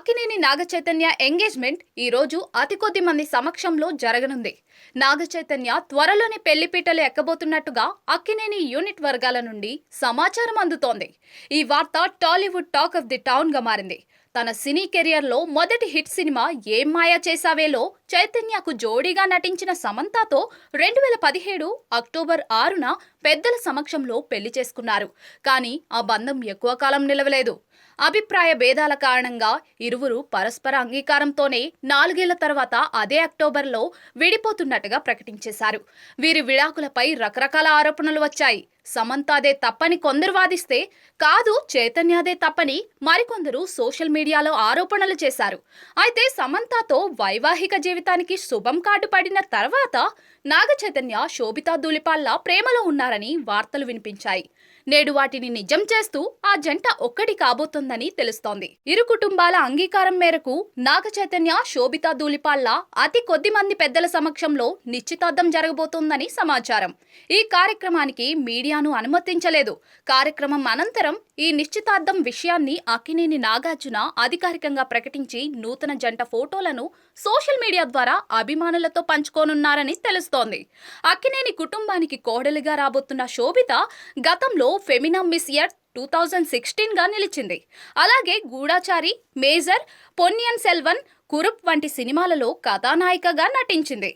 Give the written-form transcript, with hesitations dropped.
Akkineni Naga Chaitanya engagement ఈ రోజు అతి కొద్ది మంది సమక్షంలో జరగనుంది. నాగచైతన్య త్వరలోనే పెళ్లిపీటలు ఎక్కబోతున్నట్టుగా అక్కినేని యూనిట్ వర్గాల నుండి సమాచారం అందుతోంది. ఈ వార్త Tollywood talk of the town గా మారింది. తన సినీ కెరియర్లో మొదటి హిట్ సినిమా ఏం మాయా చేసావేలో చైతన్యకు జోడీగా నటించిన సమంతతో 2017 అక్టోబర్ 6న పెద్దల సమక్షంలో పెళ్లి చేసుకున్నారు. కానీ ఆ బంధం ఎక్కువ కాలం నిలవలేదు. అభిప్రాయ భేదాల కారణంగా ఇరువురు పరస్పర అంగీకారంతోనే 4 ఏళ్ల తర్వాత అదే అక్టోబర్లో విడిపోతున్నట్టుగా ప్రకటించేశారు. వీరి విడాకులపై రకరకాల ఆరోపణలు వచ్చాయి. సమంతాదే తప్పని కొందరు వాదిస్తే, కాదు చైతన్యదే తప్పని మరికొందరు సోషల్ మీడియాలో ఆరోపణలు చేశారు. అయితే సమంతతో వైవాహిక జీవితానికి శుభం కార్డు పడిన తర్వాత నాగచైతన్య శోభితా ధూళిపాళ్ల ప్రేమలో ఉన్నారని వార్తలు వినిపించాయి. నేడు వాటిని నిజం చేస్తూ ఆ జంట ఒక్కటి కాబోతోందని తెలుస్తోంది. ఇరు కుటుంబాల అంగీకారం మేరకు నాగచైతన్య శోభితా ధూళిపాళ్ల అతి కొద్ది మంది పెద్దల సమక్షంలో నిశ్చితార్థం జరగబోతోందని సమాచారం. ఈ కార్యక్రమానికి మీడియాను అనుమతించలేదు. కార్యక్రమం అనంతరం ఈ నిశ్చితార్థం విషయాన్ని అక్కినేని నాగార్జున అధికారికంగా ప్రకటించి నూతన జంట ఫోటోలను సోషల్ మీడియా ద్వారా అభిమానులతో పంచుకోనున్నారని తెలుస్తోంది. అక్కినేని కుటుంబానికి కోడలిగా రాబోతున్న శోభిత గతంలో ఫెమినా మిస్ ఎర్త్ 2016 గా నిలిచింది. అలాగే గూఢాచారి, మేజర్, పొన్నియిన్ సెల్వన్, కురుప్ వంటి సినిమాలలో కథానాయికగా నటించింది.